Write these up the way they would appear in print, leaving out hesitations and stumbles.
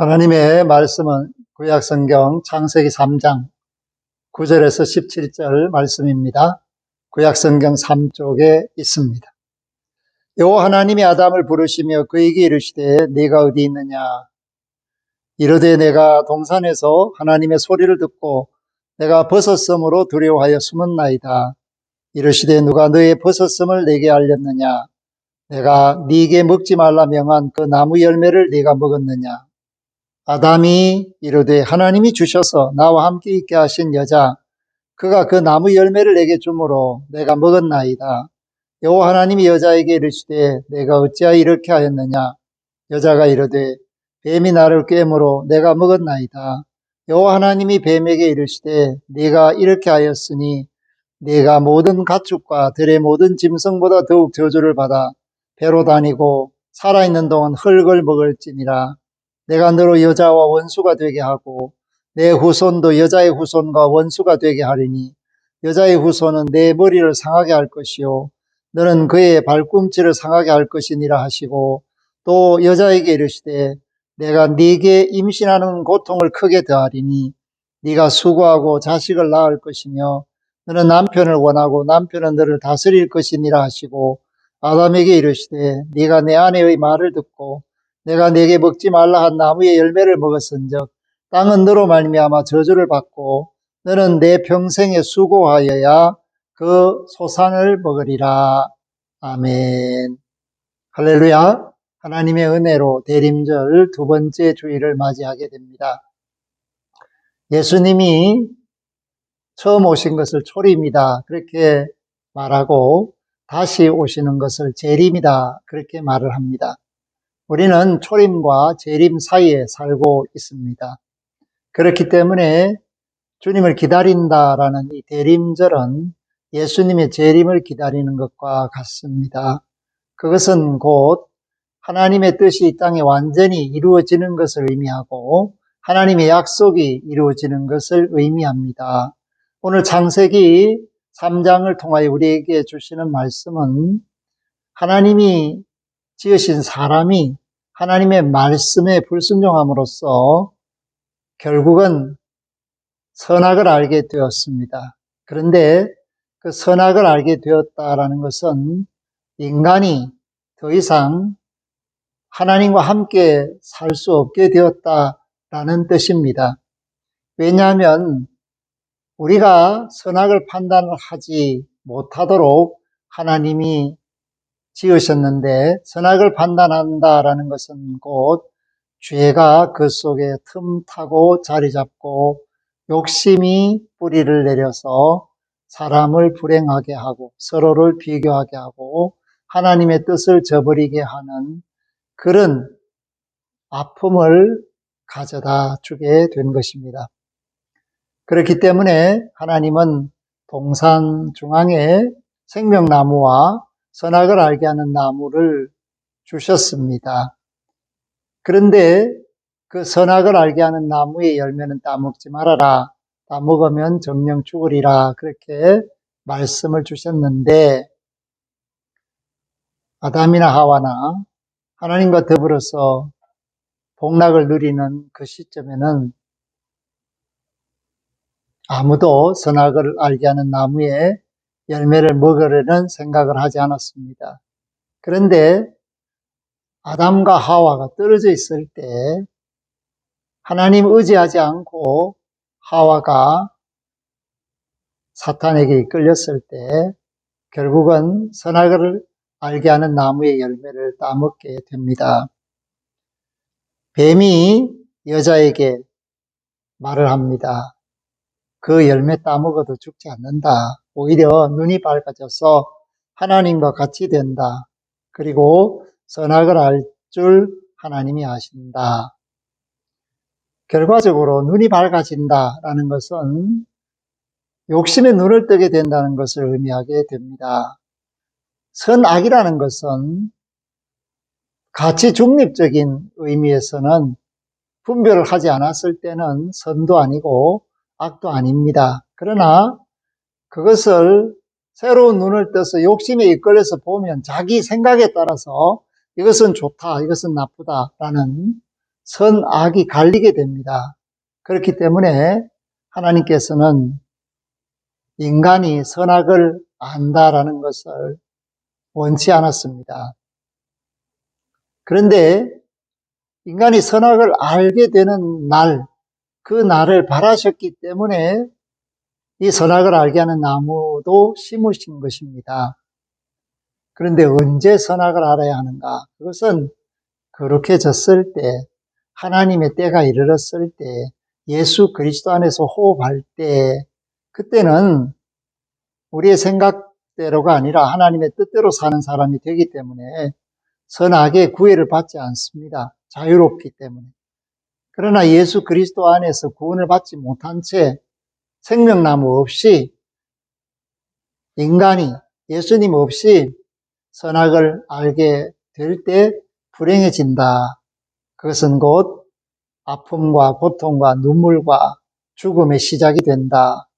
하나님의 말씀은 구약성경 창세기 3장 9절에서 17절 말씀입니다. 구약성경 3쪽에 있습니다. 여호와 하나님이 아담을 부르시며 그에게 이르시되 네가 어디 있느냐? 이르되 내가 동산에서 하나님의 소리를 듣고 내가 벗었으므로 두려워하여 숨었나이다. 이르시되 누가 너의 벗었음을 내게 알렸느냐? 내가 네게 먹지 말라 명한 그 나무 열매를 네가 먹었느냐? 아담이 이르되 하나님이 주셔서 나와 함께 있게 하신 여자 그가 그 나무 열매를 내게 주므로 내가 먹었나이다. 여호와 하나님이 여자에게 이르시되 내가 어찌하여 이렇게 하였느냐? 여자가 이르되 뱀이 나를 꿰므로 내가 먹었나이다. 여호와 하나님이 뱀에게 이르시되 네가 이렇게 하였으니 네가 모든 가축과 들의 모든 짐승보다 더욱 저주를 받아 배로 다니고 살아있는 동안 흙을 먹을지니라. 내가 너로 여자와 원수가 되게 하고 내 후손도 여자의 후손과 원수가 되게 하리니 여자의 후손은 내 머리를 상하게 할 것이요 너는 그의 발꿈치를 상하게 할 것이니라 하시고 또 여자에게 이르시되 내가 네게 임신하는 고통을 크게 더하리니 네가 수고하고 자식을 낳을 것이며 너는 남편을 원하고 남편은 너를 다스릴 것이니라 하시고 아담에게 이르시되 네가 내 아내의 말을 듣고 내가 네게 먹지 말라 한 나무의 열매를 먹었은즉 땅은 너로 말미암아 저주를 받고 너는 내 평생에 수고하여야 그 소산을 먹으리라. 아멘. 할렐루야. 하나님의 은혜로 대림절 두 번째 주일을 맞이하게 됩니다. 예수님이 처음 오신 것을 초림이다 그렇게 말하고 다시 오시는 것을 재림이다 그렇게 말을 합니다. 우리는 초림과 재림 사이에 살고 있습니다. 그렇기 때문에 주님을 기다린다라는 이 대림절은 예수님의 재림을 기다리는 것과 같습니다. 그것은 곧 하나님의 뜻이 이 땅에 완전히 이루어지는 것을 의미하고 하나님의 약속이 이루어지는 것을 의미합니다. 오늘 창세기 3장을 통하여 우리에게 주시는 말씀은 하나님이 지으신 사람이 하나님의 말씀에 불순종함으로써 결국은 선악을 알게 되었습니다. 그런데 그 선악을 알게 되었다라는 것은 인간이 더 이상 하나님과 함께 살 수 없게 되었다라는 뜻입니다. 왜냐하면 우리가 선악을 판단을 하지 못하도록 하나님이 지으셨는데 선악을 판단한다라는 것은 곧 죄가 그 속에 틈타고 자리 잡고 욕심이 뿌리를 내려서 사람을 불행하게 하고 서로를 비교하게 하고 하나님의 뜻을 저버리게 하는 그런 아픔을 가져다 주게 된 것입니다. 그렇기 때문에 하나님은 동산 중앙에 생명나무와 선악을 알게 하는 나무를 주셨습니다. 그런데 그 선악을 알게 하는 나무의 열매는 따먹지 말아라. 따먹으면 정령 죽으리라. 그렇게 말씀을 주셨는데 아담이나 하와나 하나님과 더불어서 복락을 누리는 그 시점에는 아무도 선악을 알게 하는 나무의 열매를 먹으려는 생각을 하지 않았습니다. 그런데 아담과 하와가 떨어져 있을 때 하나님 의지하지 않고 하와가 사탄에게 이끌렸을 때 결국은 선악을 알게 하는 나무의 열매를 따먹게 됩니다. 뱀이 여자에게 말을 합니다. 그 열매 따먹어도 죽지 않는다. 오히려 눈이 밝아져서 하나님과 같이 된다. 그리고 선악을 알 줄 하나님이 아신다. 결과적으로 눈이 밝아진다라는 것은 욕심에 눈을 뜨게 된다는 것을 의미하게 됩니다. 선악이라는 것은 가치 중립적인 의미에서는 분별을 하지 않았을 때는 선도 아니고 악도 아닙니다. 그러나 그것을 새로운 눈을 떠서 욕심에 이끌려서 보면 자기 생각에 따라서 이것은 좋다, 이것은 나쁘다라는 선악이 갈리게 됩니다. 그렇기 때문에 하나님께서는 인간이 선악을 안다라는 것을 원치 않았습니다. 그런데 인간이 선악을 알게 되는 날, 그 날을 바라셨기 때문에 이 선악을 알게 하는 나무도 심으신 것입니다. 그런데 언제 선악을 알아야 하는가? 그것은 거룩해졌을 때, 하나님의 때가 이르렀을 때, 예수 그리스도 안에서 호흡할 때, 그때는 우리의 생각대로가 아니라 하나님의 뜻대로 사는 사람이 되기 때문에 선악의 구애를 받지 않습니다. 자유롭기 때문에. 그러나 예수 그리스도 안에서 구원을 받지 못한 채 생명나무 없이 인간이 예수님 없이 선악을 알게 될 때 불행해진다. 그것은 곧 아픔과 고통과 눈물과 죽음의 시작이 된다.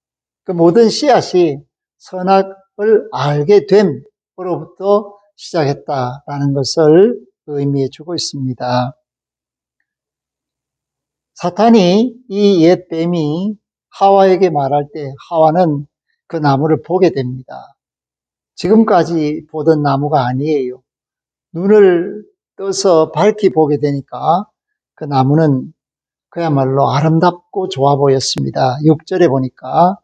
그 모든 씨앗이 선악을 알게 됨으로부터 시작했다라는 것을 의미해 주고 있습니다. 사탄이 이 옛 뱀이 하와에게 말할 때 하와는 그 나무를 보게 됩니다. 지금까지 보던 나무가 아니에요. 눈을 떠서 밝히 보게 되니까 그 나무는 그야말로 아름답고 좋아 보였습니다. 6절에 보니까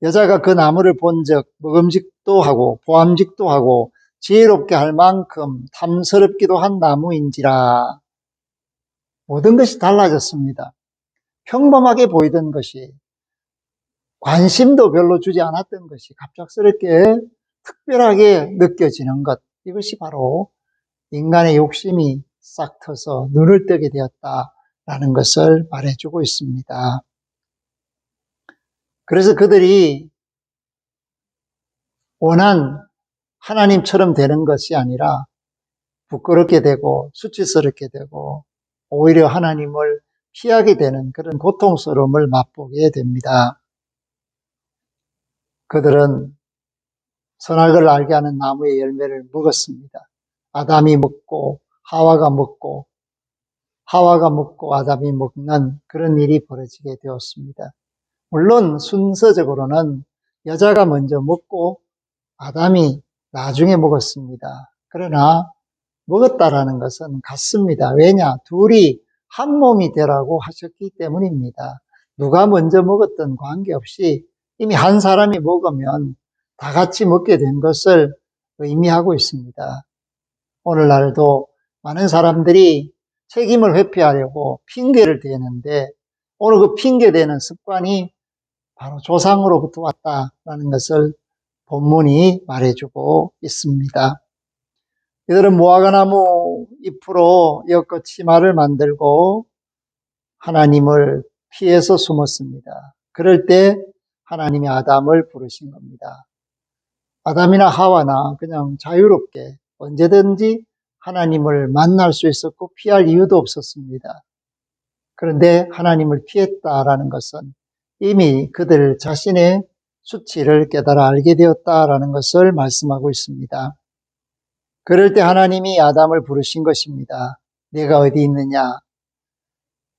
여자가 그 나무를 본즉 먹음직도 하고 보암직도 하고 지혜롭게 할 만큼 탐스럽기도 한 나무인지라. 모든 것이 달라졌습니다. 평범하게 보이던 것이, 관심도 별로 주지 않았던 것이 갑작스럽게 특별하게 느껴지는 것, 이것이 바로 인간의 욕심이 싹 터서 눈을 뜨게 되었다라는 것을 말해주고 있습니다. 그래서 그들이 원한 하나님처럼 되는 것이 아니라 부끄럽게 되고 수치스럽게 되고 오히려 하나님을 피하게 되는 그런 고통스러움을 맛보게 됩니다. 그들은 선악을 알게 하는 나무의 열매를 먹었습니다. 아담이 먹고 하와가 먹고 아담이 먹는 그런 일이 벌어지게 되었습니다. 물론 순서적으로는 여자가 먼저 먹고 아담이 나중에 먹었습니다. 그러나 먹었다라는 것은 같습니다. 왜냐? 둘이 한 몸이 되라고 하셨기 때문입니다. 누가 먼저 먹었든 관계없이 이미 한 사람이 먹으면 다 같이 먹게 된 것을 의미하고 있습니다. 오늘날도 많은 사람들이 책임을 회피하려고 핑계를 대는데 오늘 그 핑계대는 습관이 바로 조상으로부터 왔다라는 것을 본문이 말해주고 있습니다. 이들은 무화과나무 잎으로 엮어 치마를 만들고 하나님을 피해서 숨었습니다. 그럴 때 하나님이 아담을 부르신 겁니다. 아담이나 하와나 그냥 자유롭게 언제든지 하나님을 만날 수 있었고 피할 이유도 없었습니다. 그런데 하나님을 피했다라는 것은 이미 그들 자신의 수치를 깨달아 알게 되었다라는 것을 말씀하고 있습니다. 그럴 때 하나님이 아담을 부르신 것입니다. 내가 어디 있느냐?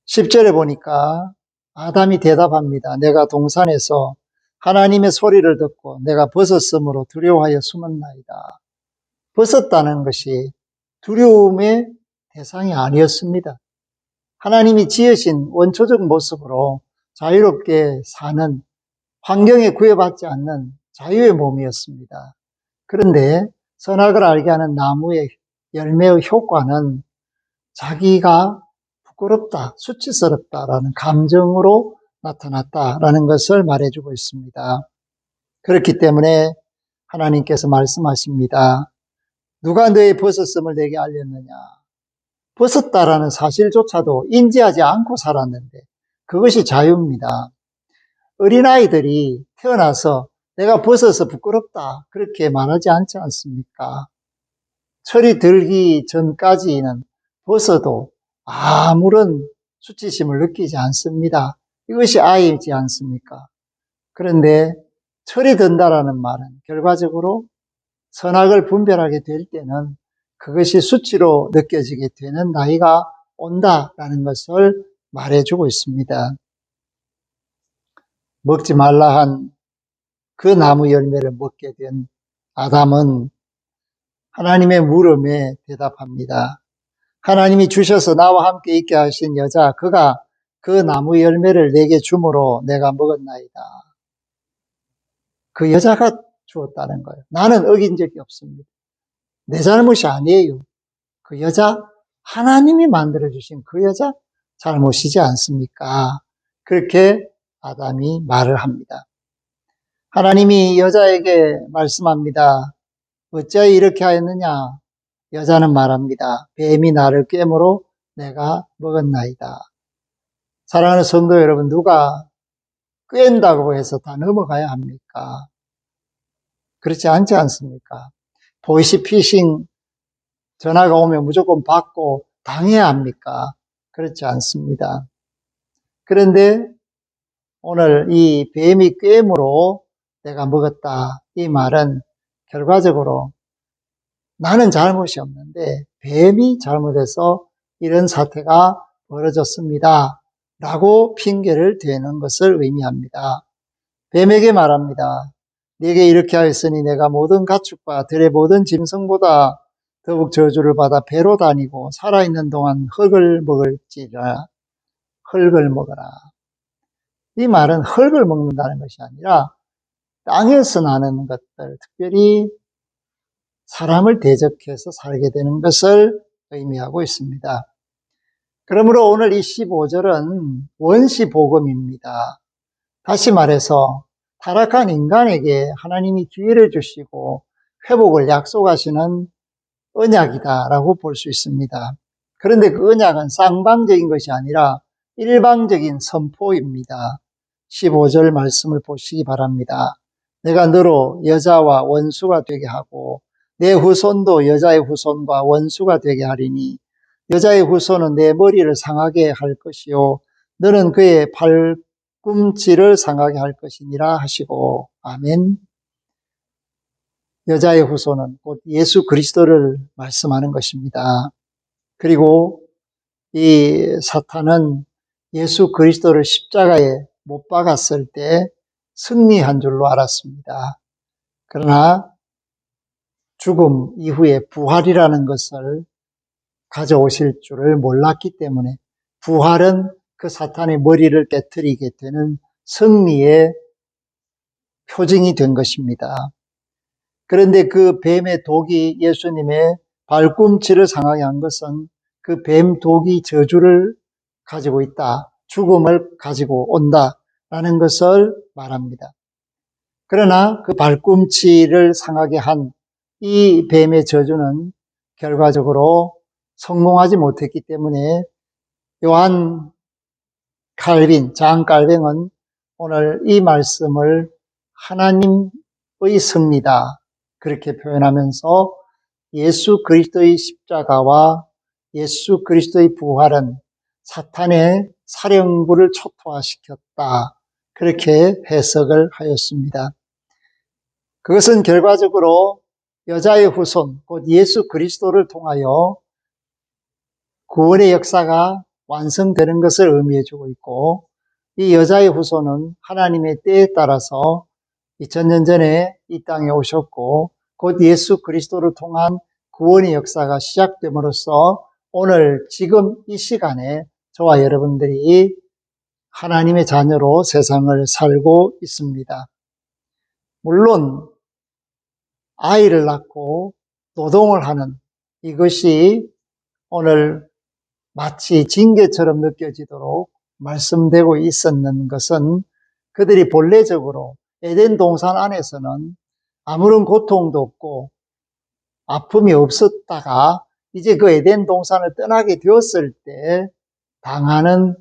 10절에 보니까 아담이 대답합니다. 내가 동산에서 하나님의 소리를 듣고 내가 벗었으므로 두려워하여 숨었나이다. 벗었다는 것이 두려움의 대상이 아니었습니다. 하나님이 지으신 원초적 모습으로 자유롭게 사는, 환경에 구애받지 않는 자유의 몸이었습니다. 그런데 선악을 알게 하는 나무의 열매의 효과는 자기가 부끄럽다, 수치스럽다라는 감정으로 나타났다라는 것을 말해주고 있습니다. 그렇기 때문에 하나님께서 말씀하십니다. 누가 너의 벗었음을 내게 알렸느냐? 벗었다라는 사실조차도 인지하지 않고 살았는데 그것이 자유입니다. 어린아이들이 태어나서 내가 벗어서 부끄럽다 그렇게 말하지 않지 않습니까? 철이 들기 전까지는 벗어도 아무런 수치심을 느끼지 않습니다. 이것이 아이지 않습니까? 그런데 철이 든다라는 말은 결과적으로 선악을 분별하게 될 때는 그것이 수치로 느껴지게 되는 나이가 온다라는 것을 말해주고 있습니다. 먹지 말라 한 그 나무 열매를 먹게 된 아담은 하나님의 물음에 대답합니다. 하나님이 주셔서 나와 함께 있게 하신 여자, 그가 그 나무 열매를 내게 주므로 내가 먹었나이다. 그 여자가 주었다는 거예요. 나는 어긴 적이 없습니다. 내 잘못이 아니에요. 그 여자, 하나님이 만들어주신 그 여자 잘못이지 않습니까? 그렇게 아담이 말을 합니다. 하나님이 여자에게 말씀합니다. 어찌하여 이렇게 하였느냐? 여자는 말합니다. 뱀이 나를 꿰므로 내가 먹었나이다. 사랑하는 성도 여러분, 누가 꿰인다고 해서 다 넘어가야 합니까? 그렇지 않지 않습니까? 보이스피싱 전화가 오면 무조건 받고 당해야 합니까? 그렇지 않습니다. 그런데 오늘 이 뱀이 꿰므로 내가 먹었다. 이 말은 결과적으로 나는 잘못이 없는데 뱀이 잘못해서 이런 사태가 벌어졌습니다. 라고 핑계를 대는 것을 의미합니다. 뱀에게 말합니다. 네게 이렇게 하였으니 내가 모든 가축과 들의 모든 짐승보다 더욱 저주를 받아 배로 다니고 살아있는 동안 흙을 먹을지라. 흙을 먹어라. 이 말은 흙을 먹는다는 것이 아니라 땅에서 나는 것들, 특별히 사람을 대적해서 살게 되는 것을 의미하고 있습니다. 그러므로 오늘 이 15절은 원시복음입니다. 다시 말해서 타락한 인간에게 하나님이 기회를 주시고 회복을 약속하시는 언약이다라고 볼 수 있습니다. 그런데 그 언약은 쌍방적인 것이 아니라 일방적인 선포입니다. 15절 말씀을 보시기 바랍니다. 내가 너로 여자와 원수가 되게 하고 내 후손도 여자의 후손과 원수가 되게 하리니 여자의 후손은 내 머리를 상하게 할 것이요 너는 그의 발꿈치를 상하게 할 것이니라 하시고 아멘. 여자의 후손은 곧 예수 그리스도를 말씀하는 것입니다. 그리고 이 사탄은 예수 그리스도를 십자가에 못 박았을 때 승리한 줄로 알았습니다. 그러나 죽음 이후에 부활이라는 것을 가져오실 줄을 몰랐기 때문에 부활은 그 사탄의 머리를 깨트리게 되는 승리의 표징이 된 것입니다. 그런데 그 뱀의 독이 예수님의 발꿈치를 상하게 한 것은 그 뱀 독이 저주를 가지고 있다. 죽음을 가지고 온다라는 것을 말합니다. 그러나 그 발꿈치를 상하게 한 이 뱀의 저주는 결과적으로 성공하지 못했기 때문에 요한 칼빈, 장 칼빈은 오늘 이 말씀을 하나님의 승리다 그렇게 표현하면서 예수 그리스도의 십자가와 예수 그리스도의 부활은 사탄의 사령부를 초토화시켰다 그렇게 해석을 하였습니다. 그것은 결과적으로 여자의 후손, 곧 예수 그리스도를 통하여 구원의 역사가 완성되는 것을 의미해주고 있고 이 여자의 후손은 하나님의 때에 따라서 2000년 전에 이 땅에 오셨고 곧 예수 그리스도를 통한 구원의 역사가 시작됨으로써 오늘 지금 이 시간에 저와 여러분들이 하나님의 자녀로 세상을 살고 있습니다. 물론 아이를 낳고 노동을 하는 이것이 오늘 마치 징계처럼 느껴지도록 말씀되고 있었는 것은 그들이 본래적으로 에덴 동산 안에서는 아무런 고통도 없고 아픔이 없었다가 이제 그 에덴 동산을 떠나게 되었을 때 당하는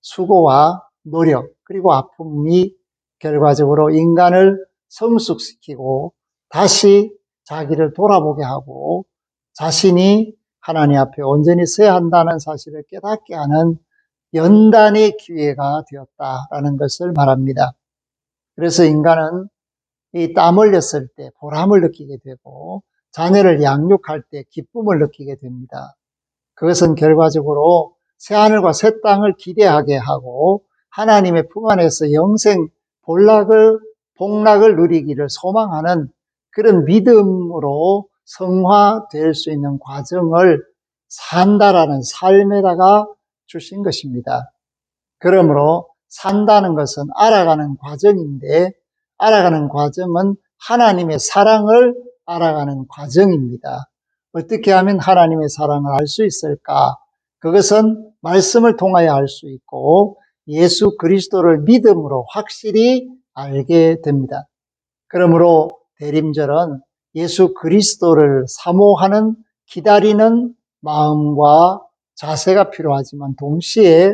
수고와 노력 그리고 아픔이 결과적으로 인간을 성숙시키고 다시 자기를 돌아보게 하고 자신이 하나님 앞에 온전히 서야 한다는 사실을 깨닫게 하는 연단의 기회가 되었다라는 것을 말합니다. 그래서 인간은 이 땀 흘렸을 때 보람을 느끼게 되고 자녀를 양육할 때 기쁨을 느끼게 됩니다. 그것은 결과적으로 새하늘과 새 땅을 기대하게 하고 하나님의 품 안에서 영생 복락을 누리기를 소망하는 그런 믿음으로 성화될 수 있는 과정을 산다라는 삶에다가 주신 것입니다. 그러므로 산다는 것은 알아가는 과정인데, 알아가는 과정은 하나님의 사랑을 알아가는 과정입니다. 어떻게 하면 하나님의 사랑을 알 수 있을까? 그것은 말씀을 통하여 알 수 있고 예수 그리스도를 믿음으로 확실히 알게 됩니다. 그러므로 대림절은 예수 그리스도를 사모하는 기다리는 마음과 자세가 필요하지만 동시에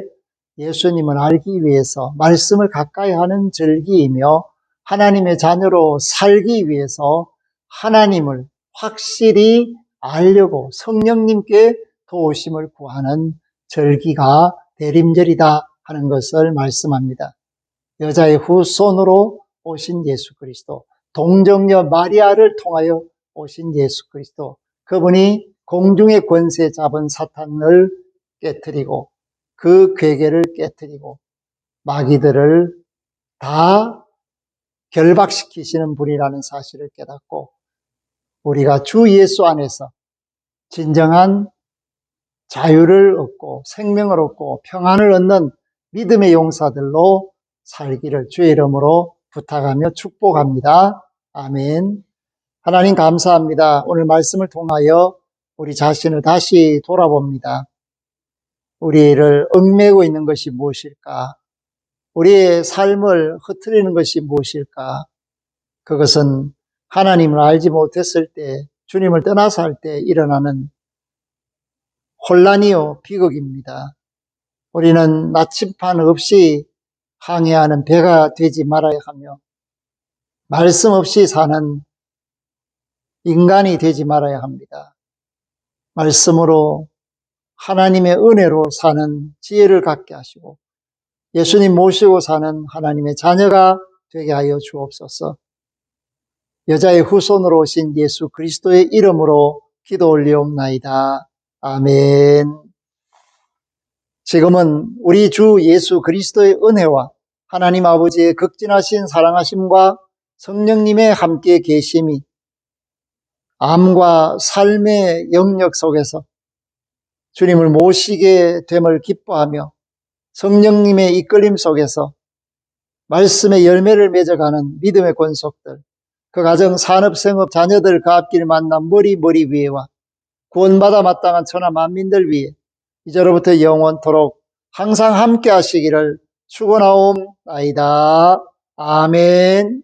예수님을 알기 위해서 말씀을 가까이 하는 절기이며 하나님의 자녀로 살기 위해서 하나님을 확실히 알려고 성령님께 도우심을 구하는 절기가 대림절이다 하는 것을 말씀합니다. 여자의 후손으로 오신 예수 그리스도, 동정녀 마리아를 통하여 오신 예수 그리스도, 그분이 공중의 권세 잡은 사탄을 깨뜨리고 그 괴계를 깨뜨리고 마귀들을 다 결박시키시는 분이라는 사실을 깨닫고 우리가 주 예수 안에서 진정한 자유를 얻고 생명을 얻고 평안을 얻는 믿음의 용사들로 살기를 주의 이름으로 부탁하며 축복합니다. 아멘. 하나님 감사합니다. 오늘 말씀을 통하여 우리 자신을 다시 돌아봅니다. 우리를 얽매고 있는 것이 무엇일까? 우리의 삶을 흐트리는 것이 무엇일까? 그것은 하나님을 알지 못했을 때, 주님을 떠나서 할 때 일어나는 혼란이요 비극입니다. 우리는 나침판 없이 항해하는 배가 되지 말아야 하며 말씀 없이 사는 인간이 되지 말아야 합니다. 말씀으로 하나님의 은혜로 사는 지혜를 갖게 하시고 예수님 모시고 사는 하나님의 자녀가 되게 하여 주옵소서. 여자의 후손으로 오신 예수 그리스도의 이름으로 기도 올리옵나이다. 아멘. 지금은 우리 주 예수 그리스도의 은혜와 하나님 아버지의 극진하신 사랑하심과 성령님의 함께 계심이 암과 삶의 영역 속에서 주님을 모시게 됨을 기뻐하며 성령님의 이끌림 속에서 말씀의 열매를 맺어가는 믿음의 권속들, 그 가정, 산업, 생업, 자녀들 그 앞길 만난 머리 위에와 구원받아 마땅한 천하 만민들 위에 이제로부터 영원토록 항상 함께 하시기를 축원하옵나이다. 아멘.